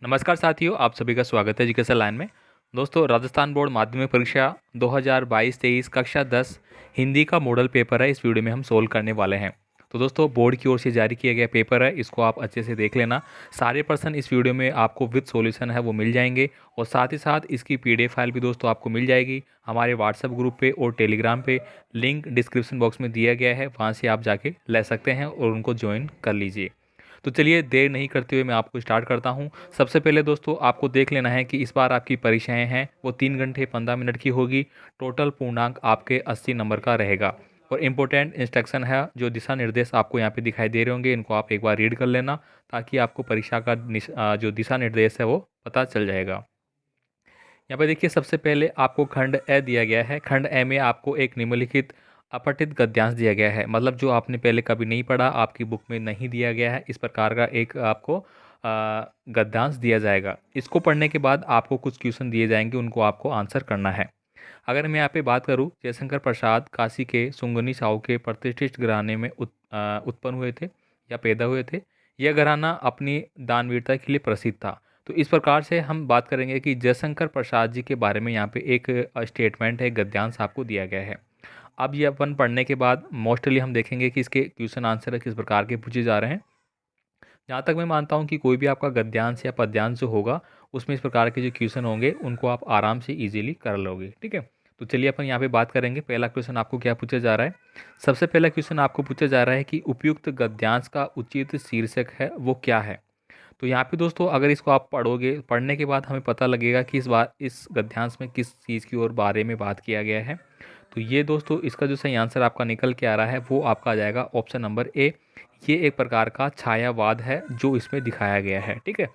नमस्कार साथियों, आप सभी का स्वागत है एजुकेशन लाइन में। दोस्तों, राजस्थान बोर्ड माध्यमिक परीक्षा 2022-23 कक्षा 10 हिंदी का मॉडल पेपर है। इस वीडियो में हम सोल्व करने वाले हैं। तो दोस्तों, बोर्ड की ओर से जारी किया गया पेपर है, इसको आप अच्छे से देख लेना। सारे पर्सन इस वीडियो में आपको विद सॉल्यूशन है वो मिल जाएंगे और साथ ही साथ इसकी पीडीएफ फाइल भी दोस्तों आपको मिल जाएगी हमारे व्हाट्सएप ग्रुप पे और टेलीग्राम पे। लिंक डिस्क्रिप्शन बॉक्स में दिया गया है, वहाँ से आप जाके ले सकते हैं और उनको ज्वाइन कर लीजिए। तो चलिए देर नहीं करते हुए मैं आपको स्टार्ट करता हूं। सबसे पहले दोस्तों आपको देख लेना है कि इस बार आपकी परीक्षाएं हैं वो 3 घंटे 15 मिनट की होगी। टोटल पूर्णांक आपके 80 नंबर का रहेगा और इम्पोर्टेंट इंस्ट्रक्शन है, जो दिशा निर्देश आपको यहाँ पे दिखाई दे रहे होंगे, इनको आप एक बार रीड कर लेना ताकि आपको परीक्षा का जो दिशा निर्देश है वो पता चल जाएगा। यहाँ पे देखिए, सबसे पहले आपको खंड ए दिया गया है। खंड ए में आपको एक निम्नलिखित अपठित गद्यांश दिया गया है, मतलब जो आपने पहले कभी नहीं पढ़ा, आपकी बुक में नहीं दिया गया है, इस प्रकार का एक आपको गद्यांश दिया जाएगा। इसको पढ़ने के बाद आपको कुछ क्वेश्चन दिए जाएंगे, उनको आपको आंसर करना है। अगर मैं यहाँ पे बात करूँ, जयशंकर प्रसाद काशी के सुंगनी साहू के प्रतिष्ठित घराने में उत्पन्न हुए थे या पैदा हुए थे। यह घराना अपनी दानवीरता के लिए प्रसिद्ध था। तो इस प्रकार से हम बात करेंगे कि जयशंकर प्रसाद जी के बारे में यहाँ पे एक स्टेटमेंट है, गद्यांश आपको दिया गया है। अब ये अपन पढ़ने के बाद मोस्टली हम देखेंगे कि इसके क्वेश्चन आंसर किस प्रकार के पूछे जा रहे हैं। जहाँ तक मैं मानता हूँ कि कोई भी आपका गद्यांश या पद्यांश जो होगा उसमें इस प्रकार के जो क्वेश्चन होंगे उनको आप आराम से इजीली कर लोगे। ठीक है, तो चलिए अपन यहाँ पे बात करेंगे। पहला क्वेश्चन आपको क्या पूछा जा रहा है। सबसे पहला क्वेश्चन आपको पूछा जा रहा है कि उपयुक्त गद्यांश का उचित शीर्षक है वो क्या है। तो यहाँ पे दोस्तों अगर इसको आप पढ़ोगे, पढ़ने के बाद हमें पता लगेगा कि इस बार इस गद्यांश में किस चीज़ की ओर बारे में बात किया गया है। तो ये दोस्तों इसका जो सही आंसर आपका निकल के आ रहा है वो आपका आ जाएगा ऑप्शन नंबर ए। ये एक प्रकार का छायावाद है जो इसमें दिखाया गया है। ठीक है,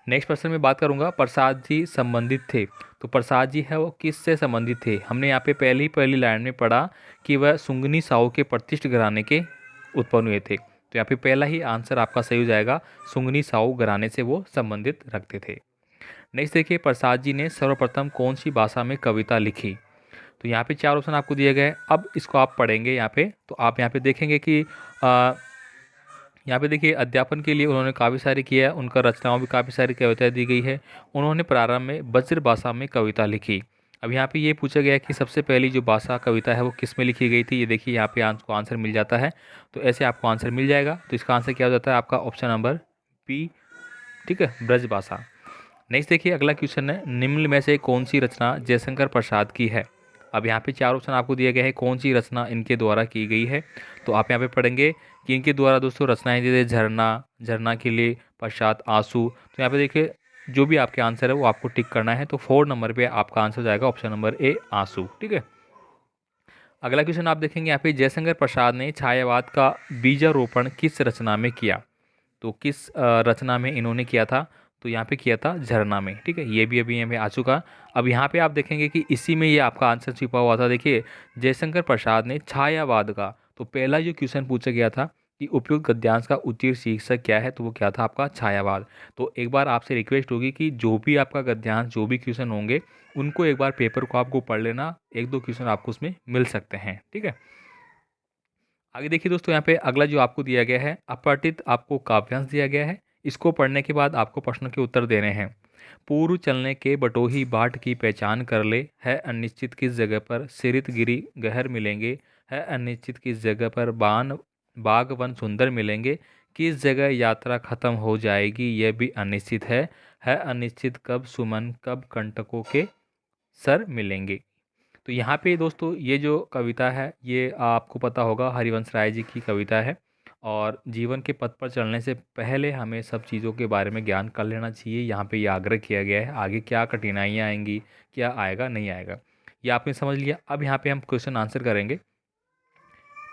नेक्स्ट प्रश्न में बात करूंगा, प्रसाद जी संबंधित थे। तो प्रसाद जी है वो किससे संबंधित थे। हमने यहाँ पे पहली लाइन में पढ़ा कि वह सुंगनी साहू के प्रतिष्ठित घराने के उत्पन्न हुए थे। तो यहाँ पे पहला ही आंसर आपका सही हो जाएगा, सुंगनी साहू घराने से वो संबंधित रखते थे। नेक्स्ट देखिए, प्रसाद जी ने सर्वप्रथम कौन सी भाषा में कविता लिखी। तो यहाँ पे 4 ऑप्शन आपको दिए गए। अब इसको आप पढ़ेंगे यहाँ पे, तो आप यहाँ पे देखेंगे कि यहाँ पे देखिए अध्यापन के लिए उन्होंने काफ़ी सारी किया है, उनका रचनाओं भी काफ़ी सारी कविताएं दी गई है। उन्होंने प्रारंभ में ब्रज भाषा में कविता लिखी। अब यहाँ पे ये पूछा गया है कि सबसे पहली जो भाषा कविता है वो किस में लिखी गई थी। ये देखिए यहाँ पे आपको आंसर मिल जाता है, तो ऐसे आपको आंसर मिल जाएगा। तो इसका आंसर क्या हो जाता है आपका ऑप्शन नंबर बी। ठीक है, ब्रज भाषा। नेक्स्ट देखिए, अगला क्वेश्चन है, निम्न में से कौन सी रचना जयशंकर प्रसाद की है। अब यहाँ पे 4 ऑप्शन आपको दिए गए हैं, कौन सी रचना इनके द्वारा की गई है। तो आप यहाँ पे पढ़ेंगे कि इनके द्वारा दोस्तों रचनाएं जैसे झरना, झरना के लिए पश्चात आंसू। तो यहाँ पे देखिए जो भी आपके आंसर है वो आपको टिक करना है। तो 4 नंबर पे आपका आंसर जाएगा ऑप्शन नंबर ए, आंसू। ठीक है, अगला क्वेश्चन आप देखेंगे यहाँ पे, जयशंकर प्रसाद ने छायावाद का बीजारोपण किस रचना में किया। तो किस रचना में इन्होंने किया था। तो यहाँ पे किया था झरना में। ठीक है, ये भी अभी यहाँ पे आ चुका। अब यहाँ पे आप देखेंगे कि इसी में ये आपका आंसर छिपा हुआ था। देखिए, जयशंकर प्रसाद ने छायावाद का, तो पहला जो क्वेश्चन पूछा गया था कि उपयुक्त गद्यांश का उचित शीर्षक क्या है, तो वो क्या था आपका छायावाद। तो एक बार आपसे रिक्वेस्ट होगी कि जो भी आपका गद्यांश, जो भी क्वेश्चन होंगे उनको एक बार पेपर को आपको पढ़ लेना, 1-2 क्वेश्चन आपको उसमें मिल सकते हैं। ठीक है, आगे देखिए दोस्तों, यहाँ पे अगला जो आपको दिया गया है, अपठित आपको काव्यांश दिया गया है। इसको पढ़ने के बाद आपको प्रश्नों के उत्तर देने हैं। पूर्व चलने के बटोही बाट की पहचान कर ले, है अनिश्चित किस जगह पर सिरित गिरी गहर मिलेंगे, है अनिश्चित किस जगह पर बान बाग वन सुंदर मिलेंगे, किस जगह यात्रा खत्म हो जाएगी यह भी अनिश्चित है अनिश्चित कब सुमन कब कंटकों के सर मिलेंगे। तो यहाँ पे दोस्तों ये जो कविता है ये आपको पता होगा हरिवंश राय जी की कविता है। और जीवन के पथ पर चलने से पहले हमें सब चीज़ों के बारे में ज्ञान कर लेना चाहिए। यहाँ पे ये आग्रह किया गया है, आगे क्या कठिनाइयाँ आएंगी, क्या आएगा नहीं आएगा, ये आपने समझ लिया। अब यहाँ पे हम क्वेश्चन आंसर करेंगे।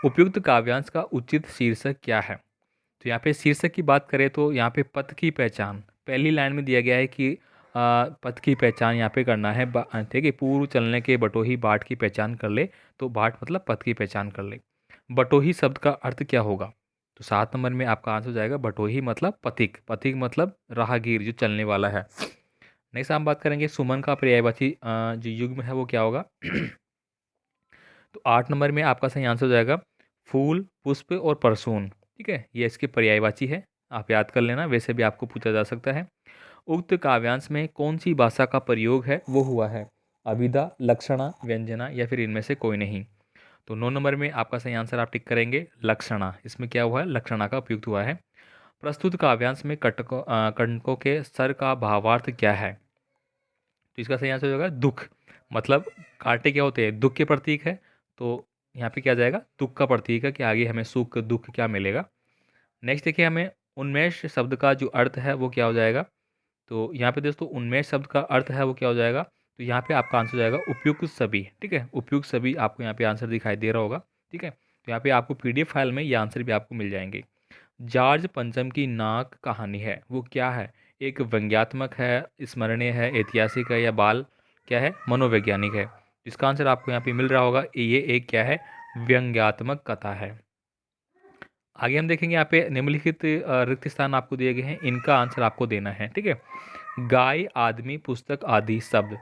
उपयुक्त काव्यांश का उचित शीर्षक क्या है। तो यहाँ पे शीर्षक की बात करें तो यहाँ पे पथ की पहचान पहली लाइन में दिया गया है कि पथ की पहचान यहाँ पे करना है। ठीक है, पूर्व चलने के बटोही बाट की पहचान कर ले। तो बाट मतलब पथ की पहचान कर ले। बटोही शब्द का अर्थ क्या होगा। तो 7 नंबर में आपका आंसर हो जाएगा बटोही मतलब पथिक, पथिक मतलब राहगीर जो चलने वाला है। नेक्स्ट हम बात करेंगे सुमन का पर्यायवाची जो युग्म है वो क्या होगा। तो 8 नंबर में आपका सही आंसर हो जाएगा फूल, पुष्प और परसून। ठीक है, ये इसके पर्यायवाची है। आप याद कर लेना, वैसे भी आपको पूछा जा सकता है। उक्त काव्यांश में कौन सी भाषा का प्रयोग है वो हुआ है? अभिधा, लक्षणा, व्यंजना या फिर इनमें से कोई नहीं। तो 9 नंबर में आपका सही आंसर आप टिक करेंगे लक्षणा। इसमें क्या हुआ है? लक्षणा का उपयुक्त हुआ है। प्रस्तुत काव्यांश में कंटकों के सर का भावार्थ क्या है? तो इसका सही आंसर होगा दुख। मतलब कांटे क्या होते हैं? दुख के प्रतीक है। तो यहाँ पे क्या जाएगा? दुख का प्रतीक है कि आगे हमें सुख दुख क्या मिलेगा। नेक्स्ट देखिए, हमें उन्मेष शब्द का जो अर्थ है वो क्या हो जाएगा? तो यहाँ पे दोस्तों उन्मेष शब्द का अर्थ है वो क्या हो जाएगा? तो यहाँ पे आपका आंसर हो जाएगा उपयुक्त सभी। ठीक है, उपयुक्त सभी आपको यहाँ पे आंसर दिखाई दे रहा होगा। ठीक है, तो यहाँ पे आपको पीडीएफ फाइल में ये आंसर भी आपको मिल जाएंगे। जॉर्ज पंचम की नाक कहानी है वो क्या है? एक व्यंग्यात्मक है, स्मरणीय है, ऐतिहासिक है या बाल क्या है? मनोवैज्ञानिक है। इसका आंसर आपको यहाँ पे मिल रहा होगा, ये एक क्या है? व्यंग्यात्मक कथा है। आगे हम देखेंगे यहाँ पे निम्नलिखित रिक्त स्थान आपको दिए गए हैं, इनका आंसर आपको देना है। ठीक है, गाय, आदमी, पुस्तक आदि शब्द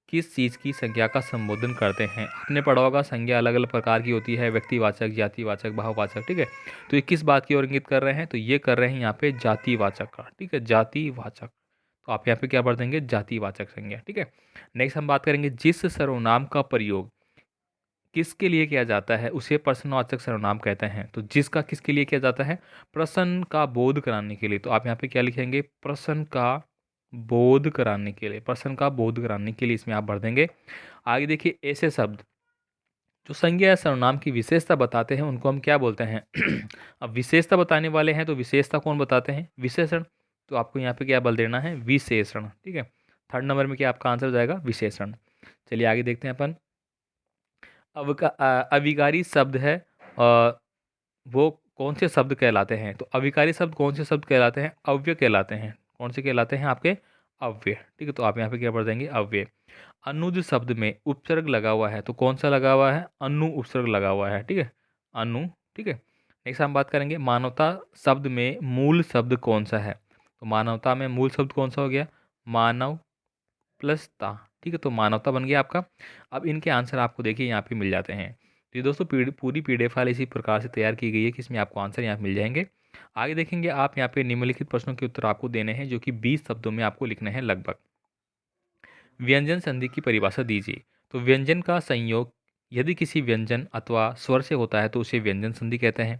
किस चीज़ की संज्ञा का संबोधन करते हैं? आपने पढ़ा होगा संज्ञा अलग अलग प्रकार की होती है, व्यक्तिवाचक, जातिवाचक, भाववाचक। ठीक है, तो ये किस बात की ओर इंगित कर रहे हैं? तो ये कर रहे हैं यहाँ पे जातिवाचक का। ठीक है, जातिवाचक। तो आप यहाँ पे क्या पढ़ देंगे? जातिवाचक संज्ञा। ठीक है, नेक्स्ट हम बात करेंगे जिस सर्वनाम का प्रयोग किसके लिए किया जाता है उसे प्रश्नवाचक सर्वनाम कहते हैं। तो जिसका किसके लिए किया जाता है? प्रश्न का बोध कराने के लिए। तो आप यहाँ पे क्या लिखेंगे? प्रश्न का बोध कराने के लिए। प्रश्न का बोध कराने के लिए इसमें आप भर देंगे। आगे देखिए, ऐसे शब्द जो संज्ञा या सर्वनाम की विशेषता बताते हैं उनको हम क्या बोलते हैं? अब विशेषता बताने वाले हैं तो विशेषता कौन बताते हैं? विशेषण। तो आपको यहाँ पे क्या बल देना है? विशेषण। ठीक है, थर्ड नंबर में क्या आपका आंसर हो जाएगा? विशेषण। चलिए आगे देखते हैं अपन। अविकारी शब्द है, वो कौन से शब्द कहलाते हैं? तो अविकारी शब्द कौन से शब्द कहलाते हैं? अव्यय कहलाते हैं। कौन से कहलाते हैं आपके? अव्यय। ठीक है, तो आप यहाँ पे क्या पढ़ देंगे? अव्यय। अनुज शब्द में उपसर्ग लगा हुआ है तो कौन सा लगा हुआ है? अनु उपसर्ग लगा हुआ है। ठीक है, अनु। ठीक है, नेक्स्ट हम बात करेंगे मानवता शब्द में मूल शब्द कौन सा है? तो मानवता में मूल शब्द कौन सा हो गया? मानव प्लस ता। ठीक है, तो मानवता बन गया आपका। अब इनके आंसर आपको देखिए यहाँ पे मिल जाते हैं। तो ये दोस्तों पूरी पीडीएफ फाइल इसी प्रकार से तैयार की गई है कि इसमें आपको आंसर यहाँ मिल जाएंगे। आगे देखेंगे आप यहाँ पे निम्नलिखित प्रश्नों के उत्तर आपको देने हैं जो कि 20 शब्दों में आपको लिखने हैं लगभग। व्यंजन संधि की परिभाषा दीजिए। तो व्यंजन का संयोग यदि किसी व्यंजन अथवा स्वर से होता है तो उसे व्यंजन संधि कहते हैं।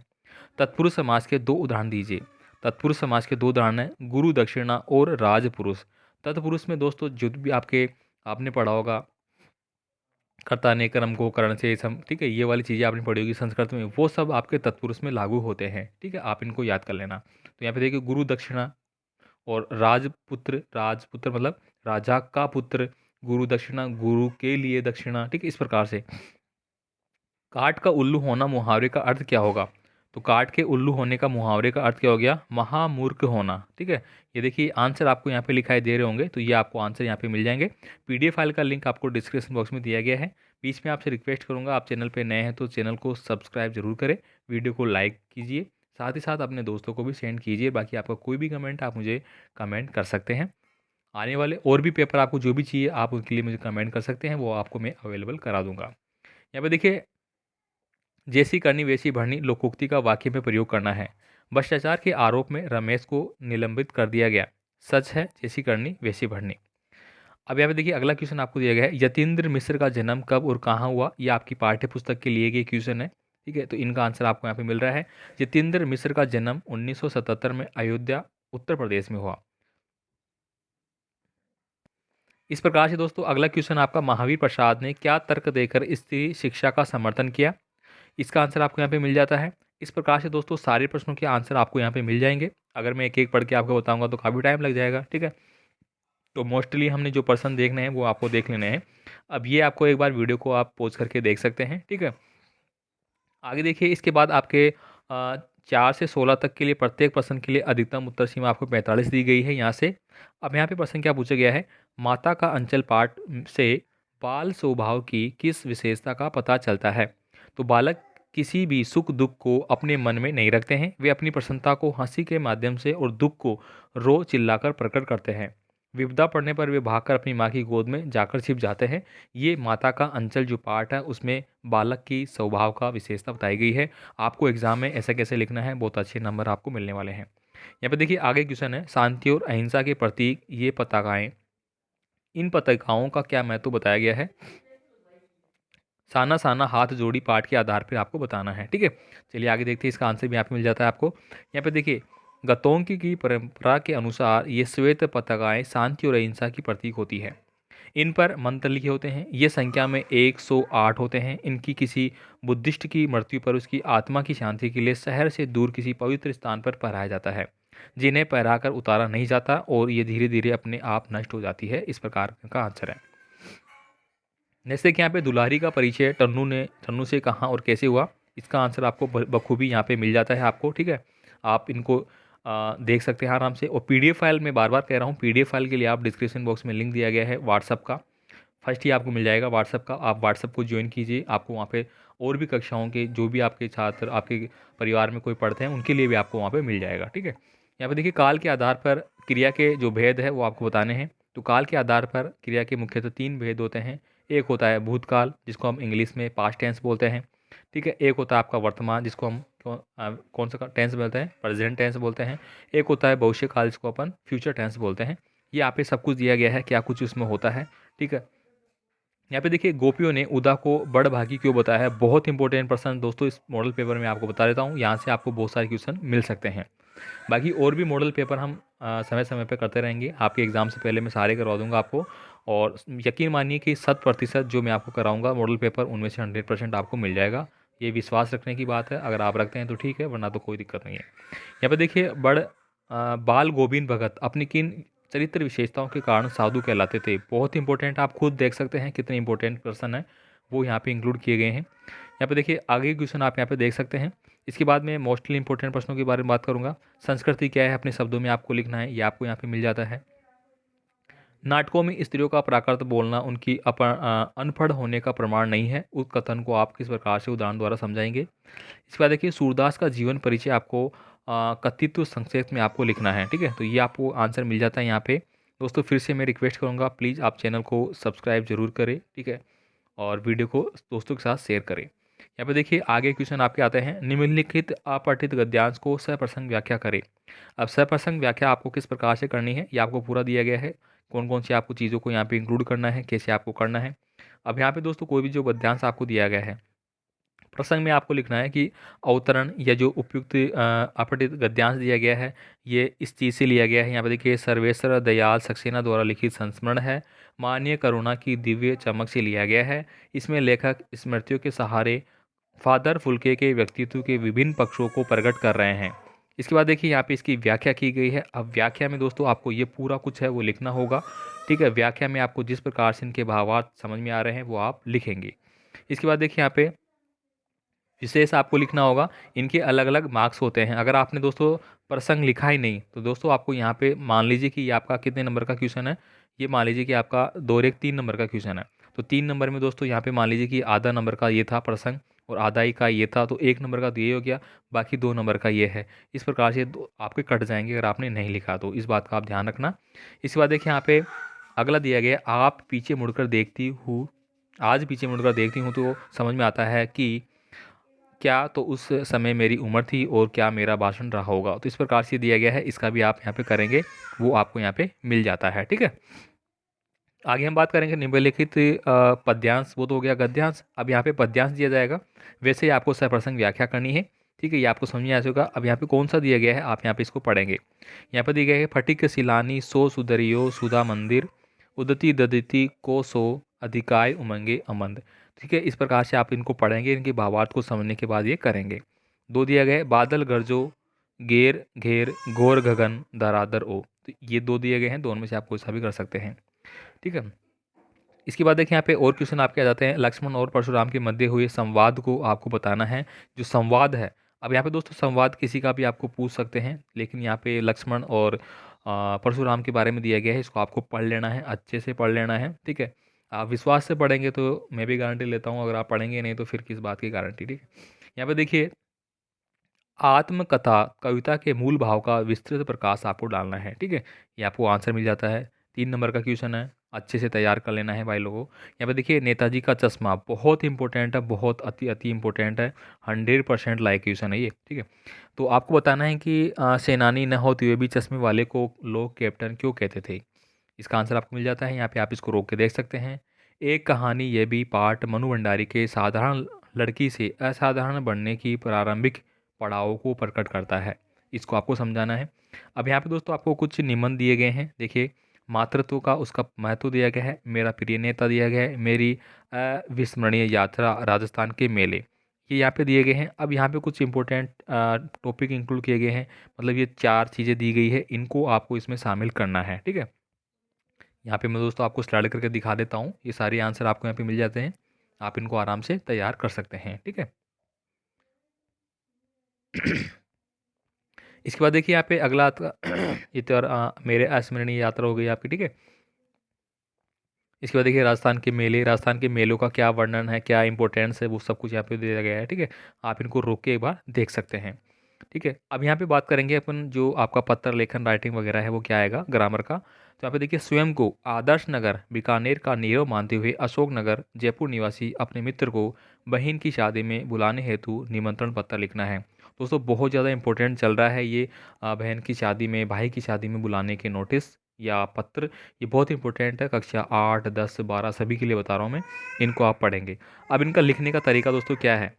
तत्पुरुष समाज के 2 उदाहरण दीजिए। तत्पुरुष समाज के 2 उदाहरण हैं गुरु दक्षिणा और राजपुरुष। तत्पुरुष में दोस्तों जो भी आपके आपने पढ़ा होगा कर्ता ने कर्म को करण से सम। ठीक है, ये वाली चीज़ें आपने पढ़ी होगी संस्कृत में, वो सब आपके तत्पुरुष में लागू होते हैं। ठीक है, आप इनको याद कर लेना। तो यहाँ पे देखिए गुरु दक्षिणा और राजपुत्र। राजपुत्र मतलब राजा का पुत्र। गुरु दक्षिणा गुरु के लिए दक्षिणा। ठीक है, इस प्रकार से। काठ का उल्लू होना मुहावरे का अर्थ क्या होगा? तो काठ के उल्लू होने का मुहावरे का अर्थ क्या हो गया? महामूर्ख होना। ठीक है, ये देखिए आंसर आपको यहाँ पे लिखाई दे रहे होंगे तो ये आपको आंसर यहाँ पे मिल जाएंगे। पीडीएफ फाइल का लिंक आपको डिस्क्रिप्शन बॉक्स में दिया गया है। बीच में आपसे रिक्वेस्ट करूँगा, आप चैनल पे नए हैं तो चैनल को सब्सक्राइब जरूर करें, वीडियो को लाइक कीजिए, साथ ही साथ अपने दोस्तों को भी सेंड कीजिए। बाकी आपका कोई भी कमेंट आप मुझे कमेंट कर सकते हैं। आने वाले और भी पेपर आपको जो भी चाहिए आप उनके लिए मुझे कमेंट कर सकते हैं, वो आपको मैं अवेलेबल करा दूंगा। यहाँ पे देखिए, जैसी करनी वैसी भरनी लोकोक्ति का वाक्य में प्रयोग करना है। भ्रष्टाचार के आरोप में रमेश को निलंबित कर दिया गया। सच है, जैसी करनी वैसी भरनी। अब यहाँ पे देखिए अगला क्वेश्चन आपको दिया गया है, यतीन्द्र मिश्र का जन्म कब और कहाँ हुआ? ये आपकी पाठ्य पुस्तक के लिए गए क्वेश्चन है। ठीक है, तो इनका आंसर आपको यहाँ पे मिल रहा है। यतीन्द्र मिश्र का जन्म 1977 में अयोध्या उत्तर प्रदेश में हुआ। इस प्रकार से दोस्तों अगला क्वेश्चन आपका, महावीर प्रसाद ने क्या तर्क देकर स्त्री शिक्षा का समर्थन किया? इसका आंसर आपको यहाँ पे मिल जाता है। इस प्रकार से दोस्तों सारे प्रश्नों के आंसर आपको यहाँ पे मिल जाएंगे। अगर मैं एक एक पढ़ के आपको बताऊंगा तो काफ़ी टाइम लग जाएगा। ठीक है, तो मोस्टली हमने जो प्रश्न देखने हैं वो आपको देख लेने हैं। अब ये आपको एक बार वीडियो को आप पॉज करके देख सकते हैं। ठीक है, आगे देखिए इसके बाद आपके 4 से 16 तक के लिए प्रत्येक प्रश्न के लिए अधिकतम उत्तर सीमा आपको 45 दी गई है यहाँ से। अब यहाँ पे प्रश्न क्या पूछा गया है, माता का अंचल पाठ से बाल स्वभाव की किस विशेषता का पता चलता है? तो बालक किसी भी सुख दुख को अपने मन में नहीं रखते हैं, वे अपनी प्रसन्नता को हंसी के माध्यम से और दुख को रो चिल्लाकर प्रकट करते हैं। विपदा पड़ने पर वे भागकर अपनी माँ की गोद में जाकर छिप जाते हैं। ये माता का अंचल जो पाठ है उसमें बालक की स्वभाव का विशेषता बताई गई है। आपको एग्जाम में ऐसा कैसे लिखना है, बहुत अच्छे नंबर आपको मिलने वाले हैं। यहाँ पे देखिए आगे क्वेश्चन है, शांति और अहिंसा के प्रतीक ये पताकाएं, इन पताकाओं का क्या महत्व बताया गया है। साना साना हाथ जोड़ी पाठ के आधार पर आपको बताना है। ठीक है, चलिए आगे देखते हैं, इसका आंसर भी यहाँ पे मिल जाता है आपको। यहाँ पे देखिए, गतोंकी की परंपरा के अनुसार ये श्वेत पताकाएं शांति और अहिंसा की प्रतीक होती है। इन पर मंत्र लिखे होते हैं, ये संख्या में 108 होते हैं। इनकी किसी बुद्धिस्ट की मृत्यु पर उसकी आत्मा की शांति के लिए शहर से दूर किसी पवित्र स्थान पर फहराया जाता है, जिन्हें फहराकर उतारा नहीं जाता और ये धीरे धीरे अपने आप नष्ट हो जाती है। इस प्रकार का आंसर है। जैसे कि यहाँ पे दुलारी का परिचय टन्नू से कहाँ और कैसे हुआ, इसका आंसर आपको बखूबी यहाँ पे मिल जाता है आपको। ठीक है, आप इनको देख सकते हैं आराम से। और पीडीएफ फाइल में बार बार कह रहा हूँ, पीडीएफ फाइल के लिए आप डिस्क्रिप्शन बॉक्स में लिंक दिया गया है व्हाट्सअप का, फर्स्ट ही आपको मिल जाएगा व्हाट्सअप का। आप व्हाट्सअप को ज्वाइन कीजिए, आपको वहाँ पे और भी कक्षाओं के जो भी आपके छात्र आपके परिवार में कोई पढ़ते हैं उनके लिए भी आपको वहाँ पे मिल जाएगा। ठीक है, यहाँ पे देखिए काल के आधार पर क्रिया के जो भेद है वो आपको बताने हैं। तो काल के आधार पर क्रिया के मुख्यतः 3 भेद होते हैं। एक होता है भूतकाल, जिसको हम इंग्लिश में पास्ट टेंस बोलते हैं। ठीक है, एक होता है आपका वर्तमान, जिसको हम कौन सा टेंस बोलते हैं, प्रेजेंट टेंस बोलते हैं। एक होता है भविष्य काल, जिसको अपन फ्यूचर टेंस बोलते हैं। ये यहाँ पे सब कुछ दिया गया है, क्या कुछ उसमें होता है। ठीक है, यहाँ पे देखिए गोपियों ने उदा को बड़भागी क्यों बताया है, बहुत इंपॉर्टेंट प्रश्न दोस्तों इस मॉडल पेपर में आपको बता देता हूँ। यहाँ से आपको बहुत सारे क्वेश्चन मिल सकते हैं। बाकी और भी मॉडल पेपर हम समय समय पे करते रहेंगे, आपके एग्ज़ाम से पहले मैं सारे करवा दूंगा आपको। और यकीन मानिए कि 100% जो मैं आपको कराऊंगा मॉडल पेपर, उनमें से 100% आपको मिल जाएगा। ये विश्वास रखने की बात है, अगर आप रखते हैं तो ठीक है, वरना तो कोई दिक्कत नहीं है। यहाँ पे देखिए बाल गोविंद भगत अपनी किन चरित्र विशेषताओं के कारण साधु कहलाते थे, बहुत इंपॉर्टेंट, आप खुद देख सकते हैं कितने इंपॉर्टेंट पर्सन है वो यहाँ पे इंक्लूड किए गए हैं। यहाँ पे देखिए आगे क्वेश्चन आप यहाँ पे देख सकते हैं। इसके बाद में मोस्टली इंपॉर्टेंट प्रश्नों के बारे में बात करूंगा। संस्कृति क्या है, अपने शब्दों में आपको लिखना है, ये आपको यहाँ पे मिल जाता है। नाटकों में स्त्रियों का प्राकृत बोलना उनकी अनपढ़ होने का प्रमाण नहीं है, उस कथन को आप किस प्रकार से उदाहरण द्वारा समझाएंगे। इसके बाद देखिए सूरदास का जीवन परिचय आपको कथित संक्षेप में आपको लिखना है। ठीक है, तो ये आपको आंसर मिल जाता है यहाँ पे। दोस्तों फिर से मैं रिक्वेस्ट करूँगा, प्लीज़ आप चैनल को सब्सक्राइब जरूर करें। ठीक है, और वीडियो को दोस्तों के साथ शेयर करें। यहाँ पे देखिए आगे क्वेश्चन आपके आते हैं, निम्नलिखित अपठित गद्यांश को सप्रसंग व्याख्या करें। अब सप्रसंग व्याख्या आपको किस प्रकार से करनी है, ये आपको पूरा दिया गया है, कौन कौन सी आपको चीज़ों को यहाँ पे इंक्लूड करना है, कैसे आपको करना है। अब यहाँ पे दोस्तों कोई भी जो गद्यांश आपको दिया गया है, प्रसंग में आपको लिखना है कि अवतरण या जो उपयुक्त अपठित गद्यांश दिया गया है ये इस चीज़ से लिया गया है। यहाँ पे देखिए सर्वेश्वर दयाल सक्सेना द्वारा लिखित संस्मरण है, माननीय करुणा की दिव्य चमक से लिया गया है। इसमें लेखक स्मृतियों के सहारे फादर फुल्के के व्यक्तित्व के विभिन्न पक्षों को प्रकट कर रहे हैं। इसके बाद देखिए यहाँ पे इसकी व्याख्या की गई है। अब व्याख्या में दोस्तों आपको ये पूरा कुछ है वो लिखना होगा। ठीक है, व्याख्या में आपको जिस प्रकार से इनके भावार्थ समझ में आ रहे हैं वो आप लिखेंगे। इसके बाद देखिए यहाँ पे विशेष आपको लिखना होगा, इनके अलग अलग मार्क्स होते हैं। अगर आपने दोस्तों प्रसंग लिखा ही नहीं तो दोस्तों आपको यहाँ पे मान लीजिए कि ये आपका कितने नंबर का क्वेश्चन है, ये मान लीजिए कि आपका 2 और 1 3 नंबर का क्वेश्चन है। तो 3 नंबर में दोस्तों यहाँ पे मान लीजिए कि आधा नंबर का ये था प्रसंग और आधा ही का ये था, तो 1 नंबर का तो ये हो गया, बाकी 2 नंबर का ये है। इस प्रकार से आपके कट जाएंगे अगर आपने नहीं लिखा तो, इस बात का आप ध्यान रखना। इसके बाद देखिए यहाँ पे अगला दिया गया, आप पीछे मुड़कर देखती हूँ, आज पीछे मुड़कर देखती हूँ तो समझ में आता है कि क्या तो उस समय मेरी उम्र थी और क्या मेरा भाषण रहा होगा। तो इस प्रकार से दिया गया है, इसका भी आप यहाँ पे करेंगे, वो आपको यहाँ पे मिल जाता है। ठीक है, आगे हम बात करेंगे निम्नलिखित पद्यांश, वो तो हो गया गद्यांश। अब यहाँ पे पद्यांश दिया जाएगा, वैसे ही आपको सप्रसंग व्याख्या करनी है। ठीक है, ये आपको समझ में आ जाएगा। अब यहाँ पे कौन सा दिया गया है, आप यहाँ पे इसको पढ़ेंगे। यहाँ पे दिया गया है, फटिक सिलानी सो सुदरियो सुधा मंदिर, उदती ददिति को सो अधिकाय उमंगे अमंद। ठीक है, इस प्रकार से आप इनको पढ़ेंगे, इनके भावार्थ को समझने के बाद ये करेंगे। 2 दिया गया है, बादल गरजो घेर घेर घोर गगन धराधर ओ। तो ये 2 दिए गए हैं, दोनों में से आप कोई सा भी कर सकते हैं। ठीक है, इसके बाद देखिए यहाँ पे और क्वेश्चन आपके आ जाते हैं, लक्ष्मण और परशुराम के मध्य हुए संवाद को आपको बताना है। जो संवाद है, अब यहाँ पे दोस्तों संवाद किसी का भी आपको पूछ सकते हैं, लेकिन यहाँ पे लक्ष्मण और परशुराम के बारे में दिया गया है, इसको आपको पढ़ लेना है, अच्छे से पढ़ लेना है। ठीक है, आप विश्वास से पढ़ेंगे तो मैं भी गारंटी लेता हूँ, अगर आप पढ़ेंगे नहीं तो फिर किस बात की गारंटी। ठीक है, यहाँ पे देखिए आत्मकथा कविता के मूल भाव का विस्तृत प्रकाश आपको डालना है। ठीक है, ये आपको आंसर मिल जाता है, 3 नंबर का क्वेश्चन है। अच्छे से तैयार कर लेना है भाई लोगों। यहाँ पे देखिए नेताजी का चश्मा बहुत इंपॉर्टेंट है, बहुत अति अति इम्पोर्टेंट है। 100% लाइक क्वेश्चन है ये, ठीक है। तो आपको बताना है कि सेनानी न होते हुए भी चश्मे वाले को लोग कैप्टन क्यों कहते थे। इसका आंसर आपको मिल जाता है यहाँ पे, आप इसको रोक के देख सकते हैं। एक कहानी ये भी पाठ मनु भंडारी के साधारण लड़की से असाधारण बनने की प्रारंभिक पड़ाव को प्रकट करता है। इसको आपको समझाना है। अब यहाँ पे दोस्तों आपको कुछ निबंध दिए गए हैं। देखिए, मातृत्व का उसका महत्व दिया गया है, मेरा प्रिय नेता दिया गया है, मेरी अविस्मरणीय यात्रा राजस्थान के मेले, ये यहाँ पे दिए गए हैं। अब यहाँ पे कुछ इंपॉर्टेंट टॉपिक इंक्लूड किए गए हैं, मतलब ये 4 चीज़ें दी गई है, इनको आपको इसमें शामिल करना है, ठीक है। यहाँ पे मैं दोस्तों आपको स्लाइड करके दिखा देता हूँ, ये सारे आंसर आपको यहाँ पे मिल जाते हैं, आप इनको आराम से तैयार कर सकते हैं, ठीक है। इसके बाद देखिए यहाँ पे अगला मेरे अविस्मरणीय यात्रा हो गई आपकी, ठीक है। इसके बाद देखिए राजस्थान के मेले, राजस्थान के मेलों का क्या वर्णन है, क्या इंपॉर्टेंस है, वो सब कुछ यहाँ पे दिया गया है, ठीक है। आप इनको रोक के एक बार देख सकते हैं, ठीक है। अब यहाँ पे बात करेंगे अपन, जो आपका पत्र लेखन राइटिंग वगैरह है वो क्या आएगा ग्रामर का। तो यहाँ पे देखिए, स्वयं को आदर्श नगर बीकानेर का नीरव मानते हुए अशोक नगर जयपुर निवासी अपने मित्र को बहन की शादी में बुलाने हेतु निमंत्रण पत्र लिखना है। दोस्तों बहुत ज़्यादा इंपॉर्टेंट चल रहा है ये, बहन की शादी में, भाई की शादी में बुलाने के नोटिस या पत्र, ये बहुत इंपॉर्टेंट है। कक्षा 8, 10, 12 सभी के लिए बता रहा हूँ मैं, इनको आप पढ़ेंगे। अब इनका लिखने का तरीका दोस्तों क्या है,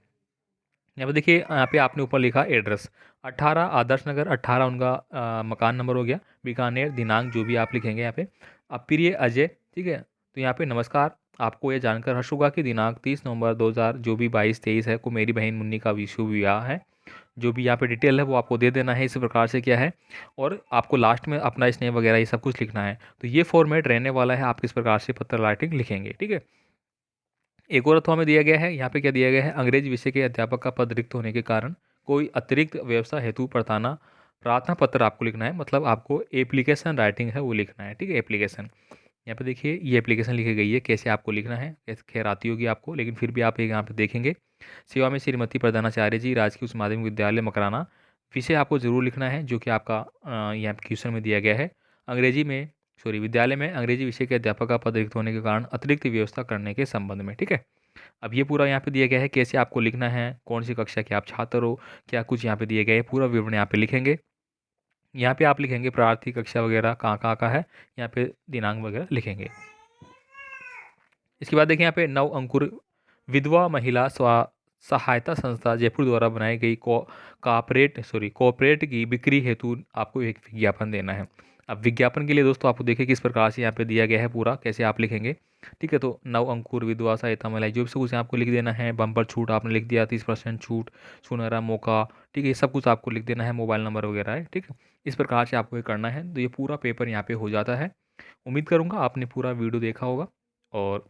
यहाँ पे देखिए, यहाँ पे आपने ऊपर लिखा एड्रेस 18 आदर्श नगर, 18 उनका मकान नंबर हो गया, बीकानेर दिनांक जो भी आप लिखेंगे यहाँ पे। अब प्रिय अजय, ठीक है। तो यहाँ पे नमस्कार, आपको यह जानकर हर्ष होगा कि दिनांक 30 नवंबर 2000 जो भी 22-23 है को मेरी बहन मुन्नी का विशु विवाह है। जो भी यहाँ पे डिटेल है वो आपको दे देना है इस प्रकार से क्या है, और आपको लास्ट में अपना स्नेह वगैरह ये सब कुछ लिखना है। तो ये फॉर्मेट रहने वाला है, आप किस प्रकार से पत्र राइटिंग लिखेंगे, ठीक है। एक और अथवा में दिया गया है, यहाँ पे क्या दिया गया है, अंग्रेजी विषय के अध्यापक का पद रिक्त होने के कारण कोई अतिरिक्त व्यवस्था हेतु प्रार्थना पत्र आपको लिखना है, मतलब आपको एप्लीकेशन राइटिंग है वो लिखना है, ठीक है। एप्लीकेशन, यहाँ पे देखिए ये एप्लीकेशन लिखी गई है, कैसे आपको लिखना है, कैसे खैर आती होगी आपको, लेकिन फिर भी आप एक यहाँ पे देखेंगे। सेवा में श्रीमती प्रधानाचार्य जी, राजकीय उच्च माध्यमिक विद्यालय मकराना, विषय आपको जरूर लिखना है जो कि आपका यहाँ पे क्वेश्चन में दिया गया है। अंग्रेजी में, सॉरी, विद्यालय में अंग्रेजी विषय के अध्यापक का पद रिक्त होने के कारण अतिरिक्त व्यवस्था करने के संबंध में, ठीक है। अब ये पूरा यहाँ पे दिया गया है कैसे आपको लिखना है, कौन सी कक्षा के आप छात्र हो, क्या कुछ यहाँ पे दिए गए है, पूरा विवरण यहाँ पे लिखेंगे। यहाँ पे आप लिखेंगे प्रार्थी कक्षा वगैरह कहाँ कहाँ का है, यहाँ पे दिनांक वगैरह लिखेंगे। इसके बाद देखिए यहाँ पे नव अंकुर विधवा महिला सहायता संस्था जयपुर द्वारा बनाई गई कॉर्पोरेट की बिक्री हेतु आपको एक विज्ञापन देना है। अब विज्ञापन के लिए दोस्तों आपको देखिए किस प्रकार से यहाँ पे दिया गया है पूरा, कैसे आप लिखेंगे, ठीक है। तो नव अंकुर विधवा सहायता महिला जो भी सब कुछ आपको लिख देना है। बम्पर छूट आपने लिख दिया, 30% छूट, सुनहरा मौका, ठीक है, ये सब कुछ आपको लिख देना है, मोबाइल नंबर वगैरह है, ठीक है। इस प्रकार से आपको ये करना है, तो ये पूरा पेपर यहाँ पे हो जाता है। उम्मीद करूँगा आपने पूरा वीडियो देखा होगा और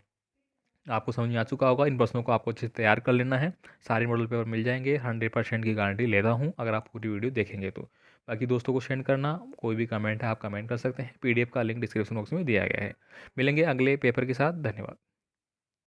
आपको समझ में आ चुका होगा। इन प्रश्नों को आपको अच्छे से तैयार कर लेना है, सारे मॉडल पेपर मिल जाएंगे, 100% की गारंटी ले रहा हूँ अगर आप पूरी वीडियो देखेंगे तो। बाकी दोस्तों को सेंड करना, कोई भी कमेंट है आप कमेंट कर सकते हैं, पीडीएफ का लिंक डिस्क्रिप्शन बॉक्स में दिया गया है। मिलेंगे अगले पेपर के साथ, धन्यवाद।